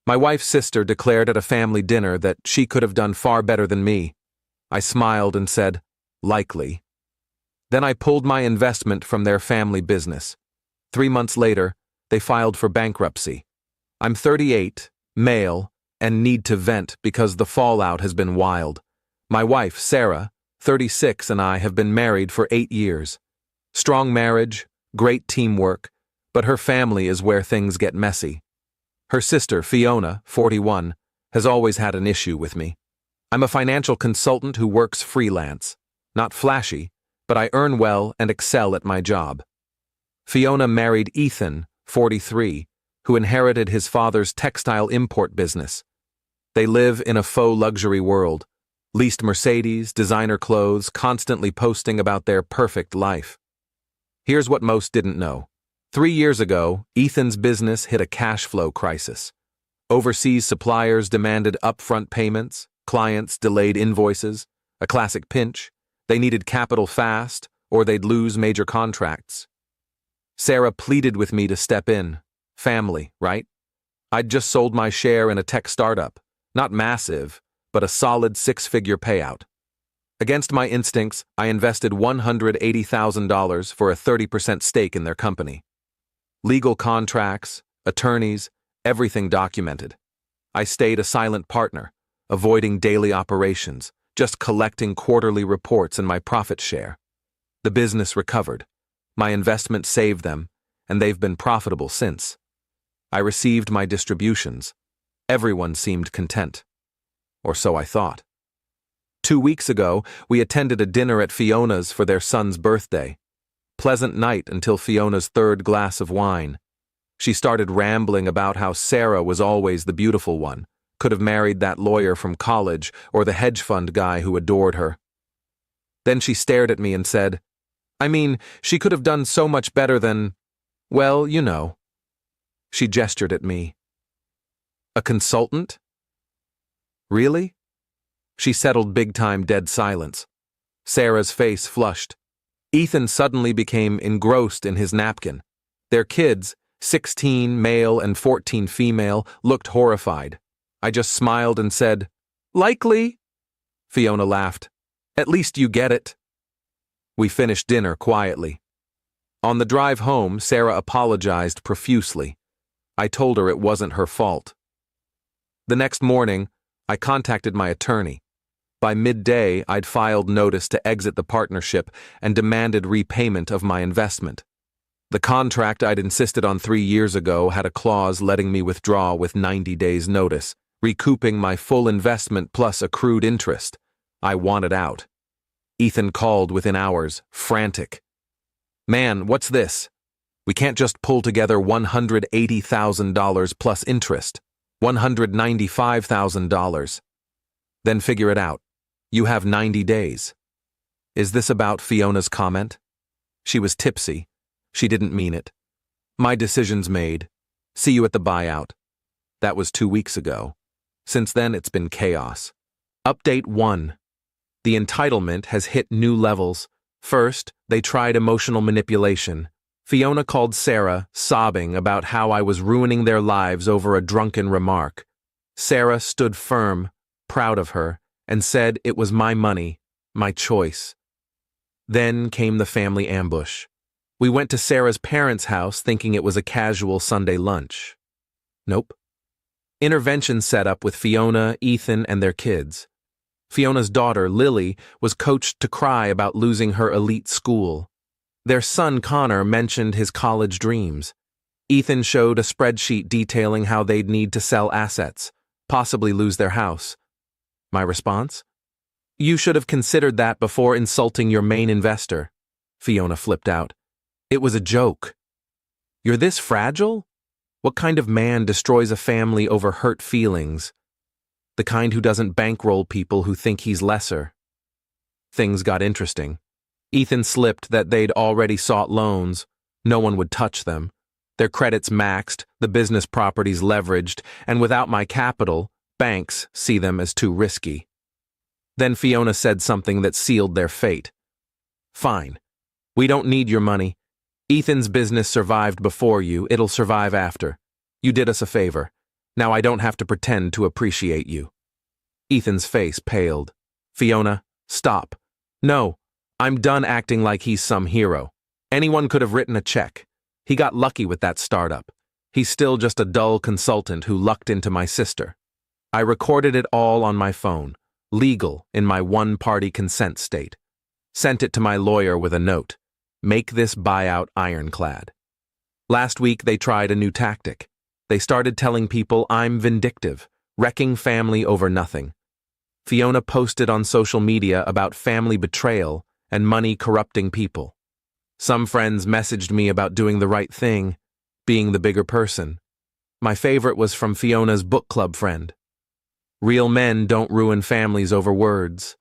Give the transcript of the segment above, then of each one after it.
My wife's sister declared at a family dinner that she could have done far better than me. I smiled and said, likely. Then I pulled my investment from their family business. 3 months later, they filed for bankruptcy. I'm 38, male, and need to vent because the fallout has been wild. My wife, Sarah, 36, and I have been married for 8 years. Strong marriage, great teamwork, but her family is where things get messy. Her sister, Fiona, 41, has always had an issue with me. I'm a financial consultant who works freelance. Not flashy, but I earn well and excel at my job. Fiona married Ethan, 43, who inherited his father's textile import business. They live in a faux luxury world, leased Mercedes, designer clothes, constantly posting about their perfect life. Here's what most didn't know. 3 years ago, Ethan's business hit a cash flow crisis. Overseas suppliers demanded upfront payments, clients delayed invoices, a classic pinch. They needed capital fast, or they'd lose major contracts. Sarah pleaded with me to step in. Family, right? I'd just sold my share in a tech startup. Not massive, but a solid 6-figure payout. Against my instincts, I invested $180,000 for a 30% stake in their company. Legal contracts, attorneys, everything documented. I stayed a silent partner, avoiding daily operations, just collecting quarterly reports and my profit share. The business recovered. My investment saved them, and they've been profitable since. I received my distributions. Everyone seemed content. Or so I thought. 2 weeks ago, we attended a dinner at Fiona's for their son's birthday. Pleasant night until Fiona's 3rd glass of wine. She started rambling about how Sarah was always the beautiful one, could have married that lawyer from college or the hedge fund guy who adored her. Then she stared at me and said, I mean, she could have done so much better than, well, you know. She gestured at me. A consultant? Really? She settled big-time dead silence. Sarah's face flushed. Ethan suddenly became engrossed in his napkin. Their kids, 16 male and 14 female, looked horrified. I just smiled and said, likely. Fiona laughed. At least you get it. We finished dinner quietly. On the drive home, Sarah apologized profusely. I told her it wasn't her fault. The next morning, I contacted my attorney. By midday, I'd filed notice to exit the partnership and demanded repayment of my investment. The contract I'd insisted on 3 years ago had a clause letting me withdraw with 90 days' notice, recouping my full investment plus accrued interest. I wanted out. Ethan called within hours, frantic. Man, what's this? We can't just pull together $180,000 plus interest. $195,000. Then figure it out. You have 90 days. Is this about Fiona's comment? She was tipsy. She didn't mean it. My decision's made. See you at the buyout. That was 2 weeks ago. Since then, it's been chaos. Update 1. The entitlement has hit new levels. First, they tried emotional manipulation. Fiona called Sarah, sobbing about how I was ruining their lives over a drunken remark. Sarah stood firm, proud of her, and said it was my money, my choice. Then came the family ambush. We went to Sarah's parents' house thinking it was a casual Sunday lunch. Nope. Intervention set up with Fiona, Ethan, and their kids. Fiona's daughter, Lily, was coached to cry about losing her elite school. Their son, Connor, mentioned his college dreams. Ethan showed a spreadsheet detailing how they'd need to sell assets, possibly lose their house. My response? You should have considered that before insulting your main investor. Fiona flipped out. It was a joke. You're this fragile? What kind of man destroys a family over hurt feelings? The kind who doesn't bankroll people who think he's lesser. Things got interesting. Ethan slipped that they'd already sought loans. No one would touch them. Their credits maxed, the business properties leveraged, and without my capital, banks see them as too risky. Then Fiona said something that sealed their fate. Fine. We don't need your money. Ethan's business survived before you, it'll survive after. You did us a favor. Now I don't have to pretend to appreciate you. Ethan's face paled. Fiona, stop. No, I'm done acting like he's some hero. Anyone could have written a check. He got lucky with that startup. He's still just a dull consultant who lucked into my sister. I recorded it all on my phone, legal in my one-party consent state. Sent it to my lawyer with a note. Make this buyout ironclad. Last week they tried a new tactic. They started telling people I'm vindictive, wrecking family over nothing. Fiona posted on social media about family betrayal and money corrupting people. Some friends messaged me about doing the right thing, being the bigger person. My favorite was from Fiona's book club friend. Real men don't ruin families over words.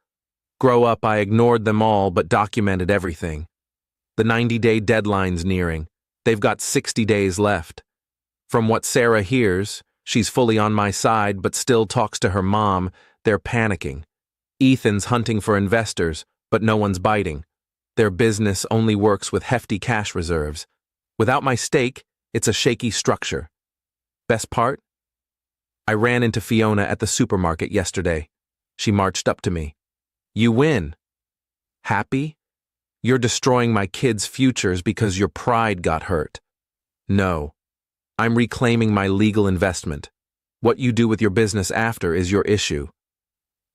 Grow up, I ignored them all but documented everything. The 90-day deadline's nearing. They've got 60 days left. From what Sarah hears, she's fully on my side but still talks to her mom. They're panicking. Ethan's hunting for investors, but no one's biting. Their business only works with hefty cash reserves. Without my stake, it's a shaky structure. Best part? I ran into Fiona at the supermarket yesterday. She marched up to me. You win. Happy? You're destroying my kids' futures because your pride got hurt. No. I'm reclaiming my legal investment. What you do with your business after is your issue.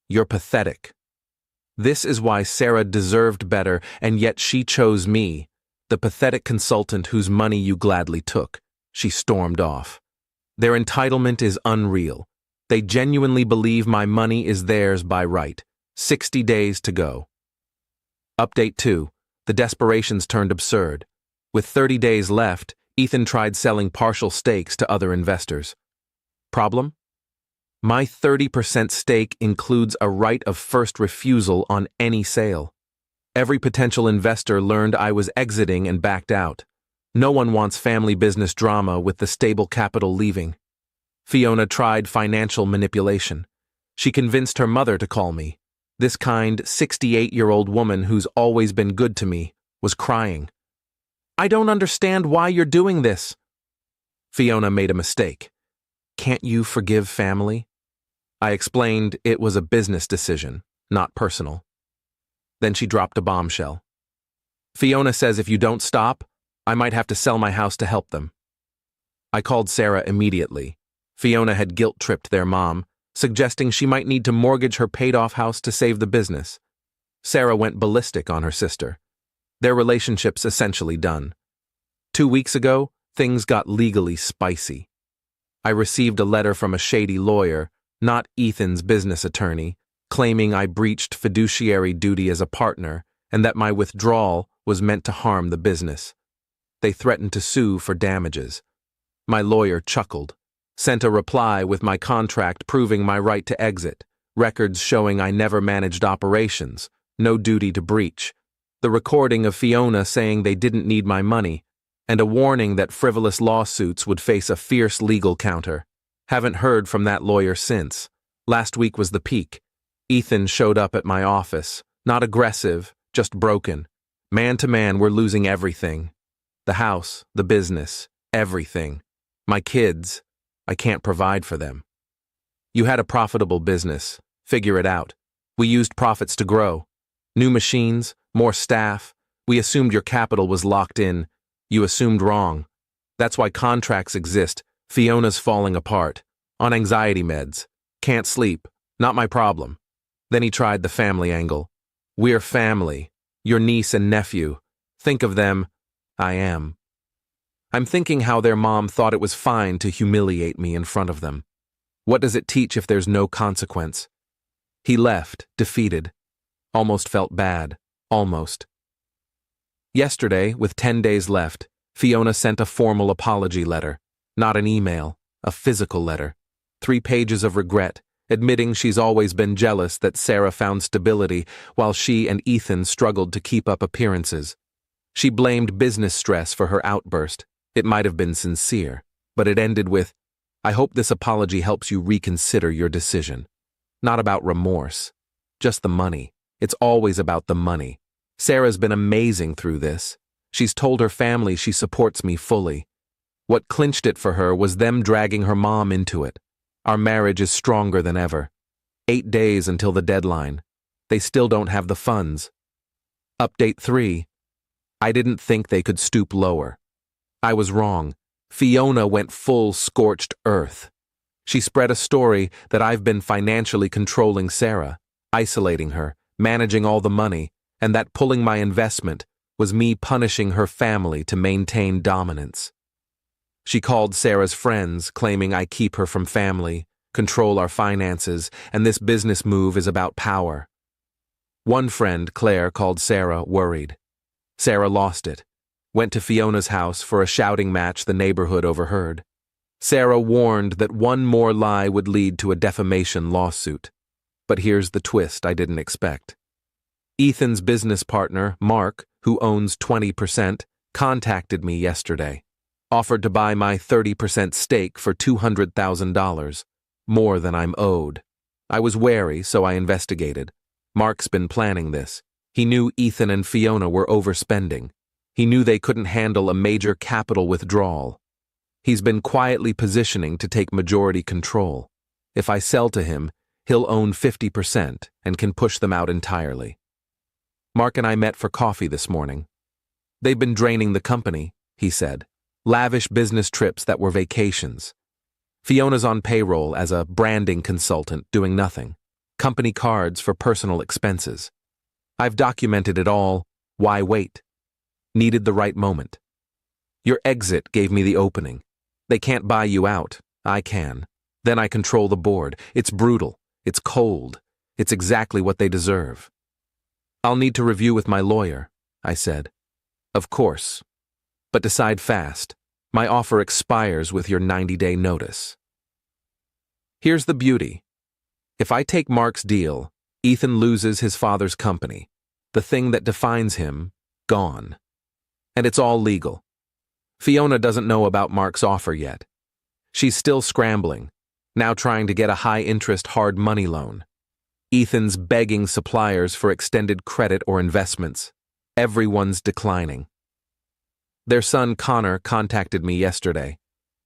You're pathetic. This is why Sarah deserved better, and yet she chose me, the pathetic consultant whose money you gladly took. She stormed off. Their entitlement is unreal. They genuinely believe my money is theirs by right. 60 days to go. Update 2. The desperations turned absurd. With 30 days left, Ethan tried selling partial stakes to other investors. Problem? My 30% stake includes a right of first refusal on any sale. Every potential investor learned I was exiting and backed out. No one wants family business drama with the stable capital leaving. Fiona tried financial manipulation. She convinced her mother to call me. This kind, 68-year-old woman who's always been good to me was crying. I don't understand why you're doing this. Fiona made a mistake. Can't you forgive family? I explained it was a business decision, not personal. Then she dropped a bombshell. Fiona says if you don't stop, I might have to sell my house to help them. I called Sarah immediately. Fiona had guilt-tripped their mom, suggesting she might need to mortgage her paid-off house to save the business. Sarah went ballistic on her sister. Their relationship's essentially done. 2 weeks ago, things got legally spicy. I received a letter from a shady lawyer, not Ethan's business attorney, claiming I breached fiduciary duty as a partner and that my withdrawal was meant to harm the business. They threatened to sue for damages. My lawyer chuckled, sent a reply with my contract proving my right to exit, records showing I never managed operations, no duty to breach, the recording of Fiona saying they didn't need my money, and a warning that frivolous lawsuits would face a fierce legal counter. Haven't heard from that lawyer since. Last week was the peak. Ethan showed up at my office, not aggressive, just broken. Man to man, we're losing everything. The house, the business, everything. My kids, I can't provide for them. You had a profitable business. Figure it out. We used profits to grow. New machines, more staff. We assumed your capital was locked in. You assumed wrong. That's why contracts exist. Fiona's falling apart. On anxiety meds. Can't sleep. Not my problem. Then he tried the family angle. We're family. Your niece and nephew. Think of them. I am. I'm thinking how their mom thought it was fine to humiliate me in front of them. What does it teach if there's no consequence? He left, defeated. Almost felt bad. Almost. Yesterday, with 10 days left, Fiona sent a formal apology letter. Not an email, a physical letter. 3 pages of regret, admitting she's always been jealous that Sarah found stability while she and Ethan struggled to keep up appearances. She blamed business stress for her outburst. It might have been sincere, but it ended with, I hope this apology helps you reconsider your decision. Not about remorse, just the money. It's always about the money. Sarah's been amazing through this. She's told her family she supports me fully. What clinched it for her was them dragging her mom into it. Our marriage is stronger than ever. 8 days until the deadline. They still don't have the funds. Update 3. I didn't think they could stoop lower. I was wrong. Fiona went full scorched earth. She spread a story that I've been financially controlling Sarah, isolating her, managing all the money, and that pulling my investment was me punishing her family to maintain dominance. She called Sarah's friends, claiming I keep her from family, control our finances, and this business move is about power. One friend, Claire, called Sarah worried. Sarah lost it. Went to Fiona's house for a shouting match the neighborhood overheard. Sarah warned that one more lie would lead to a defamation lawsuit. But here's the twist I didn't expect. Ethan's business partner, Mark, who owns 20%, contacted me yesterday. Offered to buy my 30% stake for $200,000, more than I'm owed. I was wary, so I investigated. Mark's been planning this. He knew Ethan and Fiona were overspending. He knew they couldn't handle a major capital withdrawal. He's been quietly positioning to take majority control. If I sell to him, he'll own 50% and can push them out entirely. Mark and I met for coffee this morning. They've been draining the company, he said. Lavish business trips that were vacations. Fiona's on payroll as a branding consultant doing nothing. Company cards for personal expenses. I've documented it all. Why wait? Needed the right moment. Your exit gave me the opening. They can't buy you out. I can. Then I control the board. It's brutal. It's cold. It's exactly what they deserve. I'll need to review with my lawyer, I said. Of course. But decide fast. My offer expires with your 90-day notice. Here's the beauty. If I take Mark's deal, Ethan loses his father's company. The thing that defines him, gone. And it's all legal. Fiona doesn't know about Mark's offer yet. She's still scrambling, now trying to get a high-interest hard money loan. Ethan's begging suppliers for extended credit or investments. Everyone's declining. Their son Connor contacted me yesterday.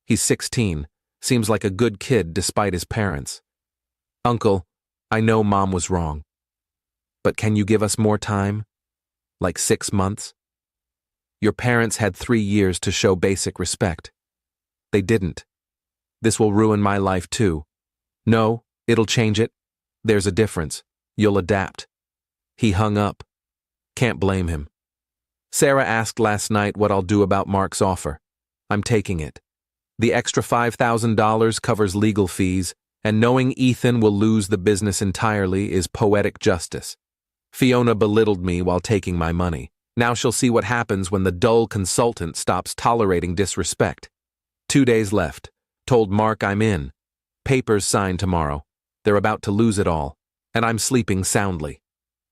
He's 16, seems like a good kid despite his parents. Uncle, I know Mom was wrong. But can you give us more time? Like 6 months? Your parents had 3 years to show basic respect. They didn't. This will ruin my life too. No, it'll change it. There's a difference. You'll adapt. He hung up. Can't blame him. Sarah asked last night what I'll do about Mark's offer. I'm taking it. The extra $5,000 covers legal fees, and knowing Ethan will lose the business entirely is poetic justice. Fiona belittled me while taking my money. Now she'll see what happens when the dull consultant stops tolerating disrespect. 2 days left. Told Mark I'm in. Papers signed tomorrow. They're about to lose it all, and I'm sleeping soundly.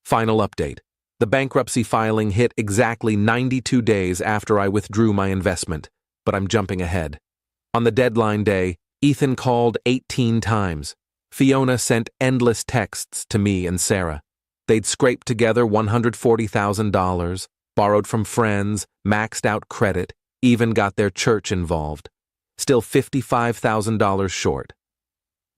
Final update. The bankruptcy filing hit exactly 92 days after I withdrew my investment, but I'm jumping ahead. On the deadline day, Ethan called 18 times. Fiona sent endless texts to me and Sarah. They'd scraped together $140,000, borrowed from friends, maxed out credit, even got their church involved. Still $55,000 short.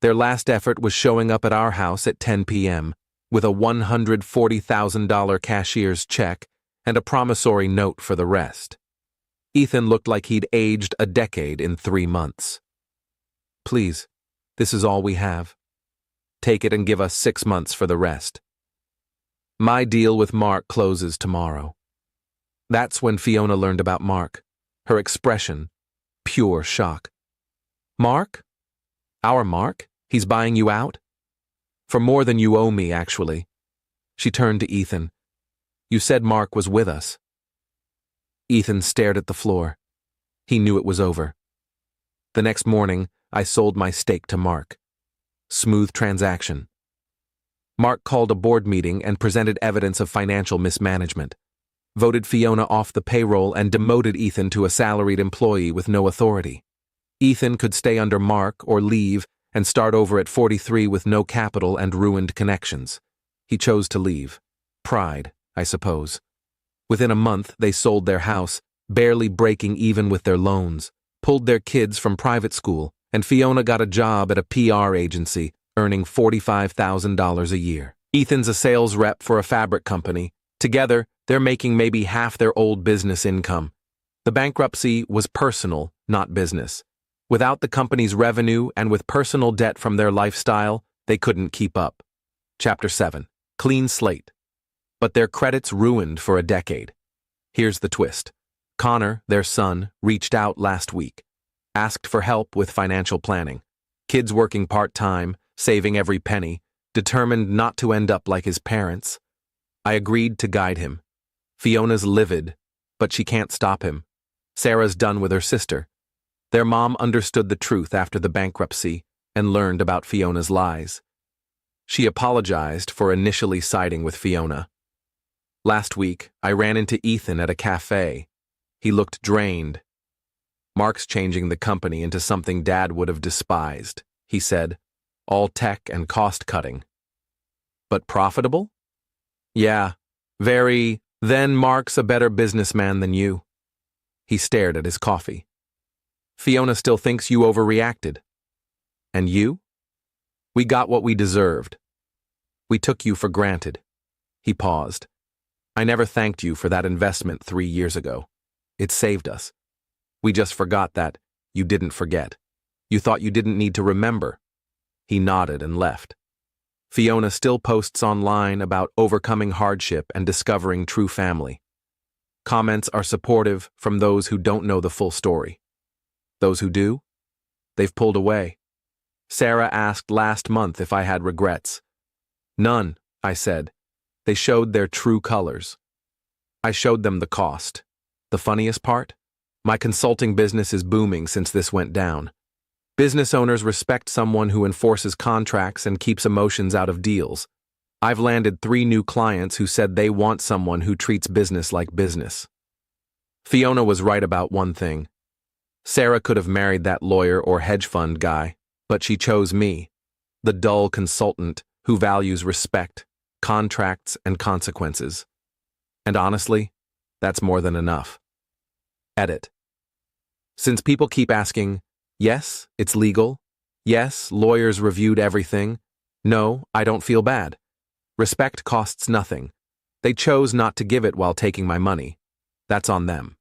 Their last effort was showing up at our house at 10 p.m. with a $140,000 cashier's check and a promissory note for the rest. Ethan looked like he'd aged a decade in 3 months. Please, this is all we have. Take it and give us 6 months for the rest. My deal with Mark closes tomorrow. That's when Fiona learned about Mark. Her expression, pure shock. Mark? Our Mark? He's buying you out? For more than you owe me, actually. She turned to Ethan. You said Mark was with us. Ethan stared at the floor. He knew it was over. The next morning, I sold my stake to Mark. Smooth transaction. Mark called a board meeting and presented evidence of financial mismanagement. Voted Fiona off the payroll and demoted Ethan to a salaried employee with no authority. Ethan could stay under Mark or leave and start over at 43 with no capital and ruined connections. He chose to leave. Pride, I suppose. Within a month, they sold their house, barely breaking even with their loans, pulled their kids from private school, and Fiona got a job at a PR agency, earning $45,000 a year. Ethan's a sales rep for a fabric company. Together, they're making maybe half their old business income. The bankruptcy was personal, not business. Without the company's revenue and with personal debt from their lifestyle, they couldn't keep up. Chapter 7. Clean slate. But their credit's ruined for a decade. Here's the twist. Connor, their son, reached out last week. Asked for help with financial planning. Kids working part-time, saving every penny, determined not to end up like his parents. I agreed to guide him. Fiona's livid, but she can't stop him. Sarah's done with her sister. Their mom understood the truth after the bankruptcy and learned about Fiona's lies. She apologized for initially siding with Fiona. Last week, I ran into Ethan at a cafe. He looked drained. "Mark's changing the company into something Dad would have despised," he said. "All tech and cost-cutting." "But profitable?" "Yeah, very. Then Mark's a better businessman than you." He stared at his coffee. "Fiona still thinks you overreacted." "And you?" "We got what we deserved. We took you for granted." He paused. "I never thanked you for that investment 3 years ago. It saved us. We just forgot that you didn't forget. You thought you didn't need to remember." He nodded and left. Fiona still posts online about overcoming hardship and discovering true family. Comments are supportive from those who don't know the full story. Those who do? They've pulled away. Sarah asked last month if I had regrets. "None," I said. They showed their true colors. I showed them the cost. The funniest part? My consulting business is booming since this went down. Business owners respect someone who enforces contracts and keeps emotions out of deals. I've landed 3 new clients who said they want someone who treats business like business. Fiona was right about one thing. Sarah could have married that lawyer or hedge fund guy, but she chose me, the dull consultant who values respect, contracts, and consequences. And honestly, that's more than enough. Edit. Since people keep asking, yes, it's legal. Yes, lawyers reviewed everything. No, I don't feel bad. Respect costs nothing. They chose not to give it while taking my money. That's on them.